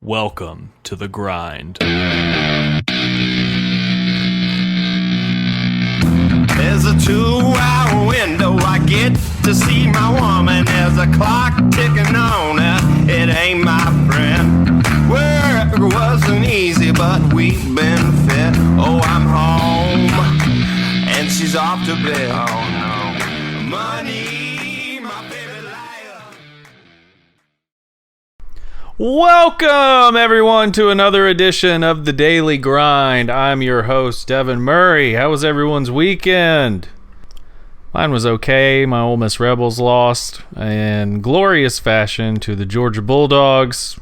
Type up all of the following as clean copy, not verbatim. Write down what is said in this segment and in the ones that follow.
Welcome to the grind. There's a 2-hour window I get to see my woman. There's a clock ticking on her. It ain't my friend. Work wasn't easy, but we've been fit. Oh, I'm home, and she's off to bed. Oh, no. Money, my baby liar. Welcome, everyone, to another edition of the Daily Grind. I'm your host, Devin Murray. How was everyone's weekend? Mine was okay. My Ole Miss Rebels lost in glorious fashion to the Georgia Bulldogs.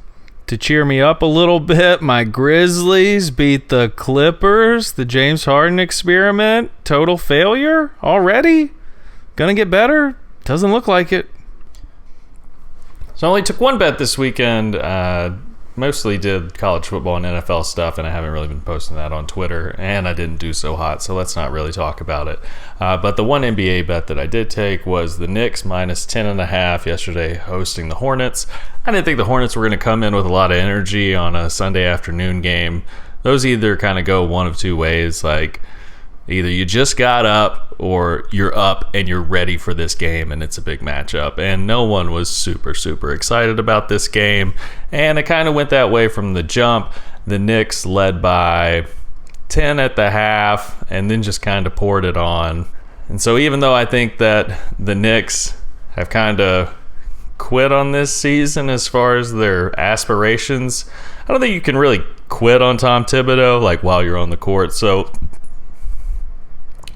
To cheer me up a little bit, my Grizzlies beat the Clippers. The James Harden experiment, total failure already? Gonna get better? Doesn't look like it. So I only took one bet this weekend. Mostly did college football and NFL stuff, and I haven't really been posting that on Twitter, and I didn't do so hot, so let's not really talk about it. But the one NBA bet that I did take was the Knicks minus 10.5 yesterday hosting the Hornets. I didn't think the Hornets were going to come in with a lot of energy on a Sunday afternoon game. Those either kind of go one of two ways, like either you just got up or you're up and you're ready for this game and it's a big matchup. And no one was super excited about this game. And it kind of went that way from the jump. The Knicks led by 10 at the half and then just kind of poured it on. And so even though I think that the Knicks have kind of quit on this season as far as their aspirations, I don't think you can really quit on Tom Thibodeau like while you're on the court. So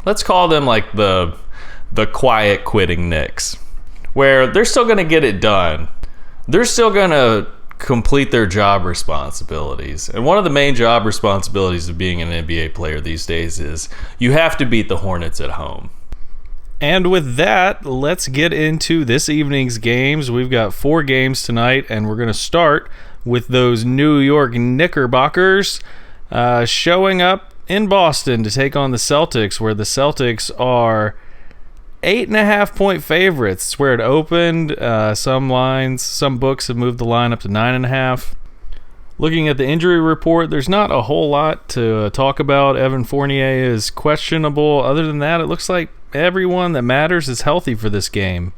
let's call them like the quiet quitting Knicks, where they're still going to get it done. They're still going to complete their job responsibilities. And one of the main job responsibilities of being an NBA player these days is you have to beat the Hornets at home. And with that, let's get into this evening's games. We've got 4 games tonight, and we're going to start with those New York Knickerbockers showing up in Boston to take on the Celtics, where the Celtics are 8.5-point favorites. It's where it opened. Some books have moved the line up to 9.5. Looking at the injury report, there's not a whole lot to talk about. Evan Fournier is questionable. Other than that, it looks like everyone that matters is healthy for this game.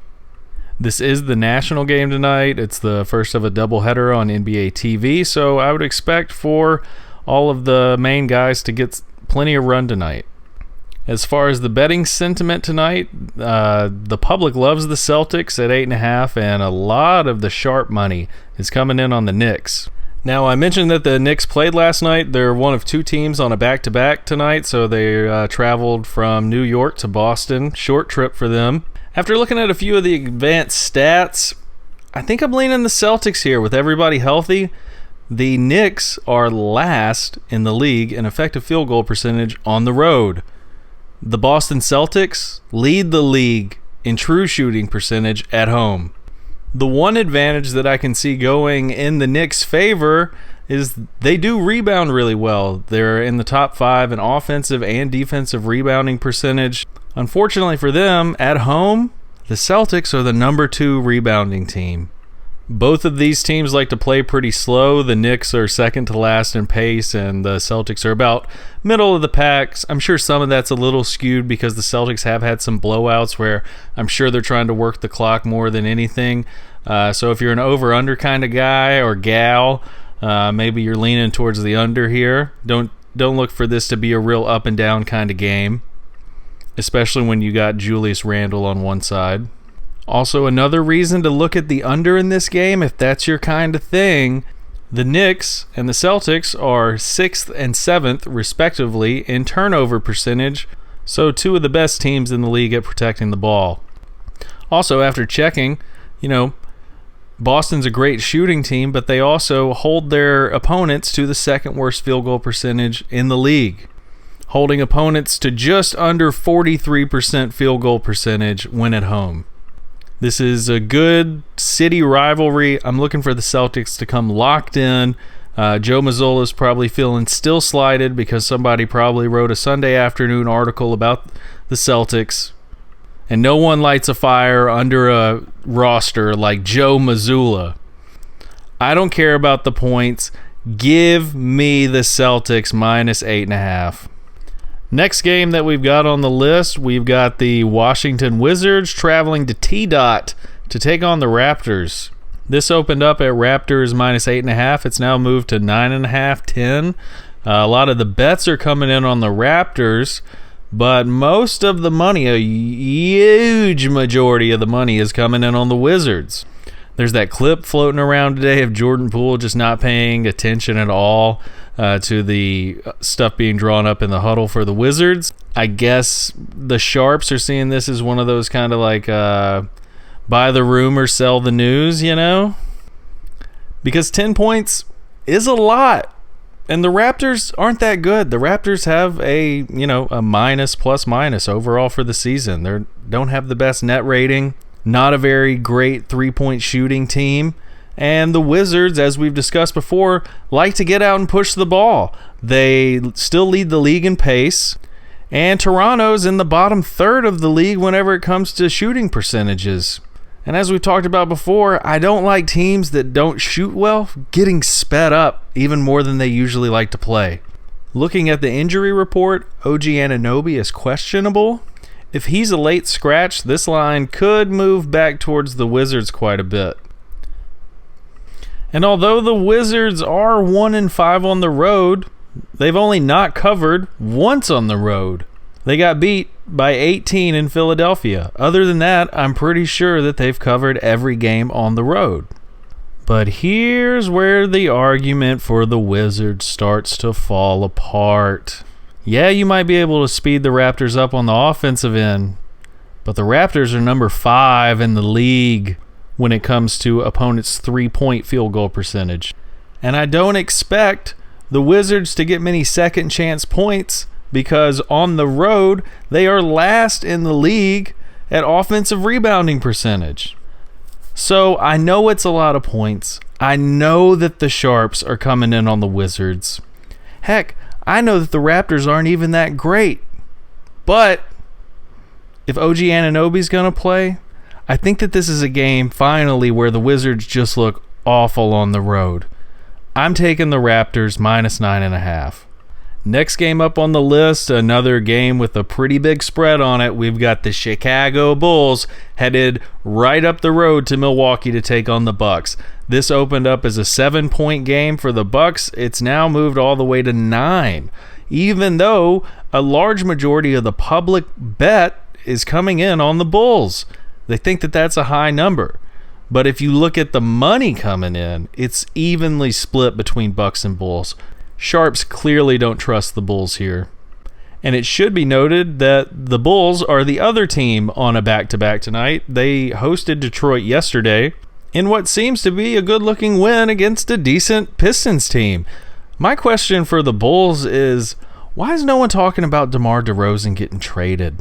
This is the national game tonight. It's the first of a doubleheader on NBA TV, so I would expect for all of the main guys to get plenty of run tonight. As far as the betting sentiment tonight, the public loves the Celtics at 8.5, and a lot of the sharp money is coming in on the Knicks. Now, I mentioned that the Knicks played last night. They're one of 2 teams on a back-to-back tonight, so they traveled from New York to Boston. Short trip for them. After looking at a few of the advanced stats, I think I'm leaning the Celtics here with everybody healthy. The Knicks are last in the league in effective field goal percentage on the road. The Boston Celtics lead the league in true shooting percentage at home. The one advantage that I can see going in the Knicks' favor is they do rebound really well. They're in the top 5 in offensive and defensive rebounding percentage. Unfortunately for them, at home, the Celtics are the number 2 rebounding team. Both of these teams like to play pretty slow. The Knicks are second to last in pace, and the Celtics are about middle of the pack. I'm sure some of that's a little skewed because the Celtics have had some blowouts where I'm sure they're trying to work the clock more than anything. So if you're an over-under kind of guy or gal, maybe you're leaning towards the under here. Don't look for this to be a real up-and-down kind of game, especially when you got Julius Randle on one side. Also, another reason to look at the under in this game, if that's your kind of thing, the Knicks and the Celtics are 6th and 7th, respectively, in turnover percentage, so 2 of the best teams in the league at protecting the ball. Also, after checking, Boston's a great shooting team, but they also hold their opponents to the 2nd worst field goal percentage in the league, holding opponents to just under 43% field goal percentage when at home. This is a good city rivalry. I'm looking for the Celtics to come locked in. Joe Mazzulla's probably feeling still slighted because somebody probably wrote a Sunday afternoon article about the Celtics. And no one lights a fire under a roster like Joe Mazzulla. I don't care about the points. Give me the Celtics minus 8.5. Next game that we've got on the list, we've got the Washington Wizards traveling to T-Dot to take on the Raptors. This opened up at Raptors minus 8.5. It's now moved to 9.5, 10. A lot of the bets are coming in on the Raptors, but most of the money, a huge majority of the money, is coming in on the Wizards. There's that clip floating around today of Jordan Poole just not paying attention at all to the stuff being drawn up in the huddle for the Wizards. I guess the Sharps are seeing this as one of those kind of like buy the rumor, sell the news, you know? Because 10 points is a lot. And the Raptors aren't that good. The Raptors have a minus plus minus overall for the season. They don't have the best net rating. Not a very great three-point shooting team. And the Wizards, as we've discussed before, like to get out and push the ball. They still lead the league in pace. And Toronto's in the bottom third of the league whenever it comes to shooting percentages. And as we've talked about before, I don't like teams that don't shoot well getting sped up even more than they usually like to play. Looking at the injury report, OG Anunoby is questionable. If he's a late scratch, this line could move back towards the Wizards quite a bit. And although the Wizards are 1-5 on the road, they've only not covered once on the road. They got beat by 18 in Philadelphia. Other than that, I'm pretty sure that they've covered every game on the road. But here's where the argument for the Wizards starts to fall apart. Yeah, you might be able to speed the Raptors up on the offensive end, but the Raptors are number 5 in the league when it comes to opponents' three-point field goal percentage. And I don't expect the Wizards to get many second chance points because on the road, they are last in the league at offensive rebounding percentage. So I know it's a lot of points. I know that the Sharps are coming in on the Wizards. Heck, I know that the Raptors aren't even that great. But if OG Anunoby's going to play, I think that this is a game finally where the Wizards just look awful on the road. I'm taking the Raptors minus 9.5. Next game up on the list, another game with a pretty big spread on it. We've got the Chicago Bulls headed right up the road to Milwaukee to take on the Bucks. This opened up as a 7-point game for the Bucks. It's now moved all the way to 9, even though a large majority of the public bet is coming in on the Bulls. They think that that's a high number. But if you look at the money coming in, it's evenly split between Bucks and Bulls. Sharps clearly don't trust the Bulls here. And it should be noted that the Bulls are the other team on a back-to-back tonight. They hosted Detroit yesterday in what seems to be a good-looking win against a decent Pistons team. My question for the Bulls is, why is no one talking about DeMar DeRozan getting traded?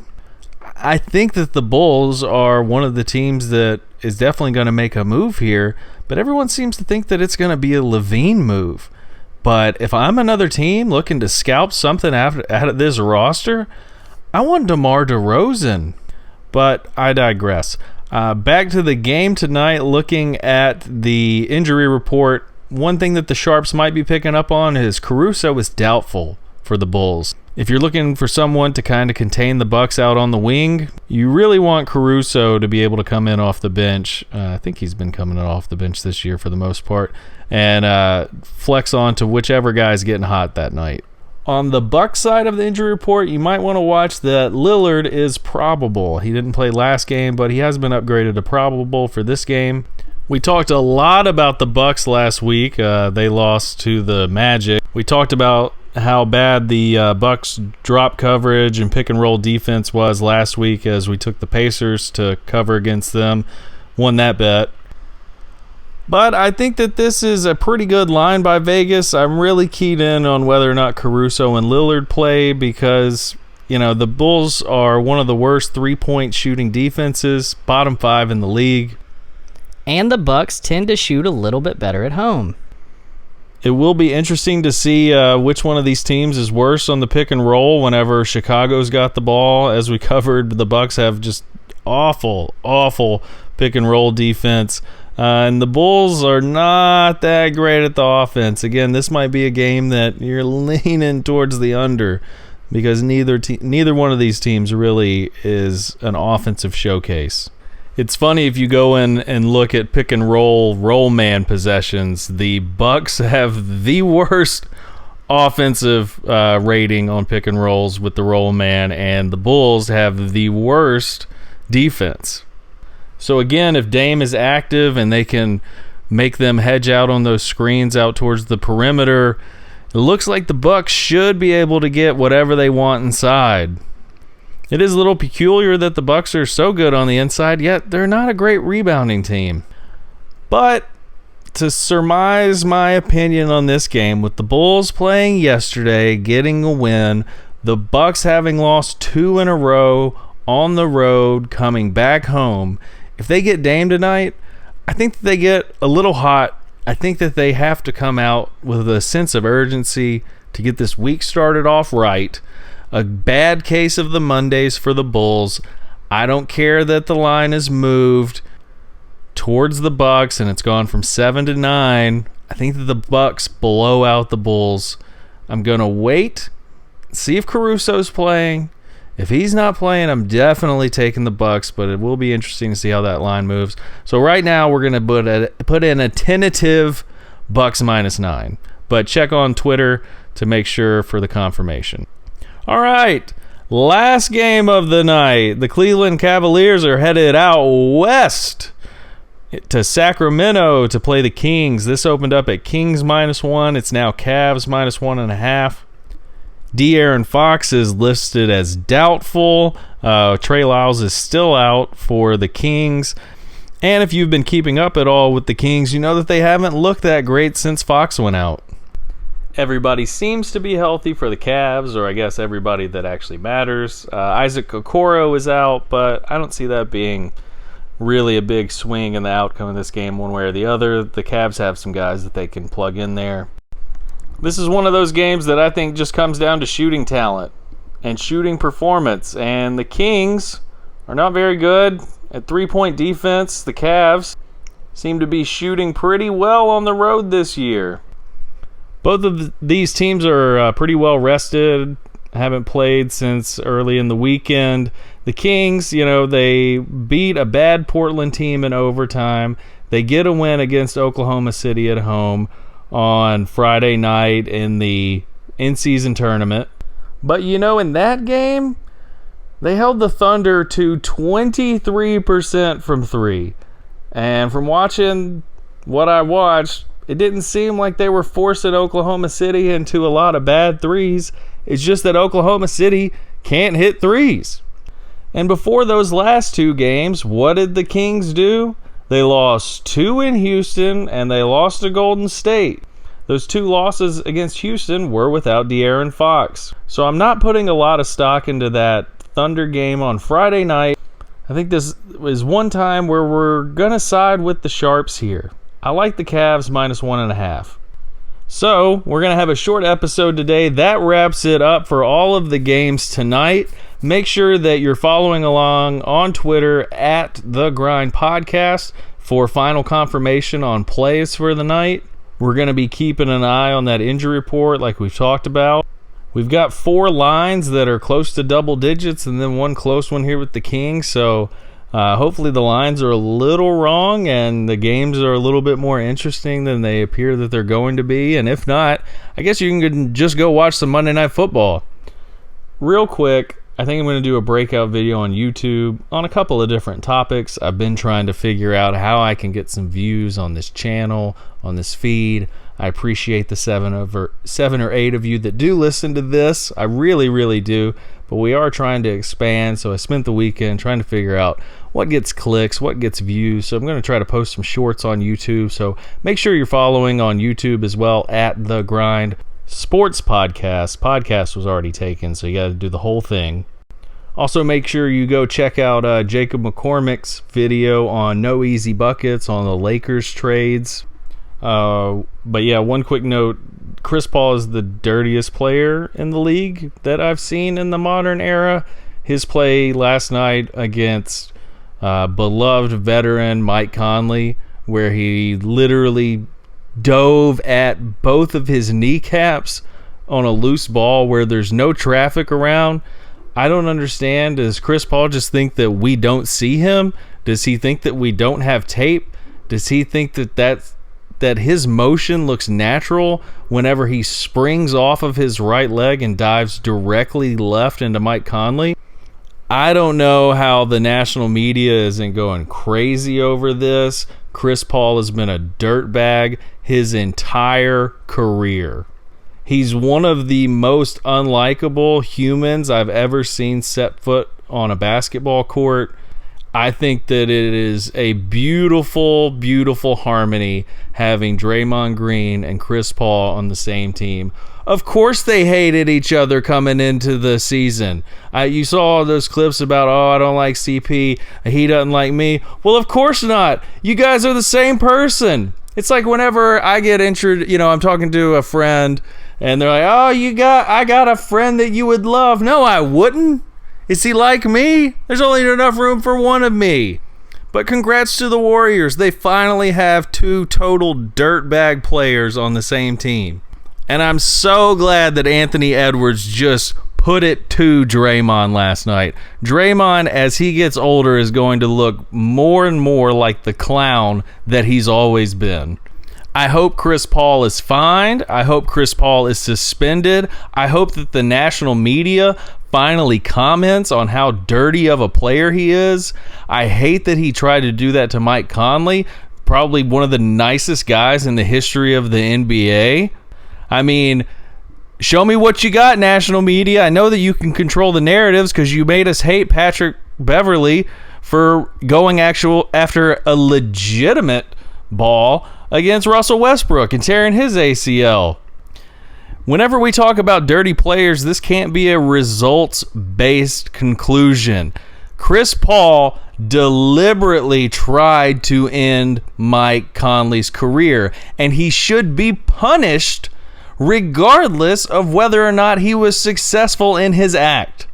I think that the Bulls are one of the teams that is definitely going to make a move here, but everyone seems to think that it's going to be a Levine move. But if I'm another team looking to scalp something out of this roster, I want DeMar DeRozan. But I digress. Back to the game tonight, looking at the injury report, one thing that the Sharps might be picking up on is Caruso is doubtful for the Bulls. If you're looking for someone to kind of contain the Bucks out on the wing, you really want Caruso to be able to come in off the bench. I think he's been coming in off the bench this year for the most part, and flex on to whichever guy's getting hot that night. On the Bucks side of the injury report, you might want to watch that Lillard is probable. He didn't play last game, but he has been upgraded to probable for this game. We talked a lot about the Bucks last week. They lost to the Magic. We talked about how bad the Bucks drop coverage and pick and roll defense was last week as we took the Pacers to cover against them. Won that bet. But I think that this is a pretty good line by Vegas. I'm really keyed in on whether or not Caruso and Lillard play because, you know, the Bulls are one of the worst three-point shooting defenses, bottom 5 in the league. And the Bucks tend to shoot a little bit better at home. It will be interesting to see which one of these teams is worse on the pick and roll whenever Chicago's got the ball. As we covered, the Bucks have just awful pick and roll defense. And the Bulls are not that great at the offense. Again, this might be a game that you're leaning towards the under because neither one of these teams really is an offensive showcase. It's funny if you go in and look at pick and roll man possessions, the Bucks have the worst offensive rating on pick and rolls with the roll man, and the Bulls have the worst defense. So again, if Dame is active and they can make them hedge out on those screens out towards the perimeter, it looks like the Bucks should be able to get whatever they want inside. It is a little peculiar that the Bucks are so good on the inside, yet they're not a great rebounding team. But to surmise my opinion on this game, with the Bulls playing yesterday, getting a win, the Bucks having lost 2 in a row on the road, coming back home, if they get Dame tonight, I think that they get a little hot. I think that they have to come out with a sense of urgency to get this week started off right. A bad case of the Mondays for the Bulls. I don't care that the line is moved towards the Bucks and it's gone from 7 to 9. I think that the Bucks blow out the Bulls. I'm going to wait, see if Caruso's playing. If he's not playing, I'm definitely taking the Bucks, but it will be interesting to see how that line moves. So right now we're going to put in a tentative Bucks -9, but check on Twitter to make sure for the confirmation. All right, last game of the night. The Cleveland Cavaliers are headed out west to Sacramento to play the Kings. This opened up at Kings -1. It's now Cavs -1.5. De'Aaron Fox is listed as doubtful. Trey Lyles is still out for the Kings. And if you've been keeping up at all with the Kings, you know that they haven't looked that great since Fox went out. Everybody seems to be healthy for the Cavs, or I guess everybody that actually matters. Isaac Okoro is out, but I don't see that being really a big swing in the outcome of this game one way or the other. The Cavs have some guys that they can plug in there. This is one of those games that I think just comes down to shooting talent and shooting performance, and the Kings are not very good at three-point defense. The Cavs seem to be shooting pretty well on the road this year. Both of these teams are pretty well rested, haven't played since early in the weekend. The Kings, they beat a bad Portland team in overtime. They get a win against Oklahoma City at home on Friday night in the in-season tournament. But, in that game, they held the Thunder to 23% from three. And from watching what I watched, it didn't seem like they were forcing Oklahoma City into a lot of bad threes. It's just that Oklahoma City can't hit threes. And before those last 2 games, what did the Kings do? They lost 2 in Houston, and they lost to Golden State. Those 2 losses against Houston were without De'Aaron Fox. So I'm not putting a lot of stock into that Thunder game on Friday night. I think this is one time where we're going to side with the Sharps here. I like the Cavs -1.5. So we're going to have a short episode today. That wraps it up for all of the games tonight. Make sure that you're following along on Twitter at The Grind Podcast for final confirmation on plays for the night. We're going to be keeping an eye on that injury report like we've talked about. We've got 4 lines that are close to double digits and then one close one here with the Kings. So hopefully the lines are a little wrong and the games are a little bit more interesting than they appear that they're going to be. And if not, I guess you can just go watch some Monday Night Football. Real quick, I think I'm going to do a breakout video on YouTube on a couple of different topics. I've been trying to figure out how I can get some views on this channel, on this feed. I appreciate the 7 or 8 of you that do listen to this. I really, really do. But we are trying to expand, so I spent the weekend trying to figure out what gets clicks, what gets views. So I'm going to try to post some shorts on YouTube. So make sure you're following on YouTube as well at The Grind Sports Podcast. Podcast was already taken, so you got to do the whole thing. Also, make sure you go check out Jacob McCormick's video on No Easy Buckets on the Lakers trades. But yeah, one quick note. Chris Paul is the dirtiest player in the league that I've seen in the modern era. His play last night against beloved veteran Mike Conley where he literally dove at both of his kneecaps on a loose ball where there's no traffic around. I don't understand. Does Chris Paul just think that we don't see him? Does he think that we don't have tape? Does he think that his motion looks natural whenever he springs off of his right leg and dives directly left into Mike Conley? I don't know how the national media isn't going crazy over this. Chris Paul has been a dirtbag his entire career. He's one of the most unlikable humans I've ever seen set foot on a basketball court. I think that it is a beautiful, beautiful harmony having Draymond Green and Chris Paul on the same team. Of course they hated each other coming into the season. You saw all those clips about, I don't like CP, he doesn't like me. Well, of course not. You guys are the same person. It's like whenever I get injured, I'm talking to a friend, and they're like, I got a friend that you would love. No, I wouldn't. Is he like me? There's only enough room for one of me. But congrats to the Warriors. They finally have two total dirtbag players on the same team. And I'm so glad that Anthony Edwards just put it to Draymond last night. Draymond, as he gets older, is going to look more and more like the clown that he's always been. I hope Chris Paul is fined. I hope Chris Paul is suspended. I hope that the national media finally comments on how dirty of a player he is. I hate that he tried to do that to Mike Conley, probably one of the nicest guys in the history of the NBA. I mean, show me what you got, national media. I know that you can control the narratives because you made us hate Patrick Beverley for going after a legitimate ball against Russell Westbrook and tearing his ACL. Whenever we talk about dirty players, this can't be a results-based conclusion. Chris Paul deliberately tried to end Mike Conley's career, and he should be punished regardless of whether or not he was successful in his act.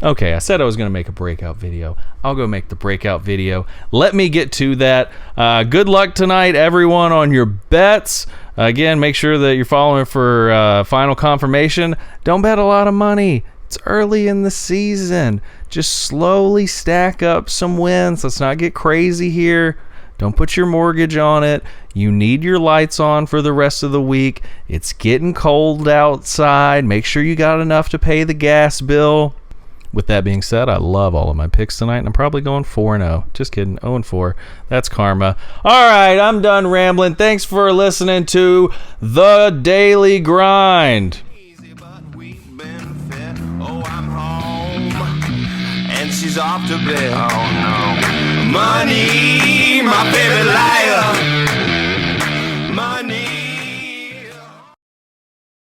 Okay, I said I was going to make a breakout video. I'll go make the breakout video. Let me get to that. Good luck tonight, everyone, on your bets. Again, make sure that you're following for final confirmation. Don't bet a lot of money. It's early in the season. Just slowly stack up some wins. Let's not get crazy here. Don't put your mortgage on it. You need your lights on for the rest of the week. It's getting cold outside. Make sure you got enough to pay the gas bill. With that being said, I love all of my picks tonight, and I'm probably going 4-0. Just kidding, 0-4. That's karma. All right, I'm done rambling. Thanks for listening to The Daily Grind. Easy, but we've been fit. Oh, I'm home, and she's off to bed. Oh, no. Money, my favorite life.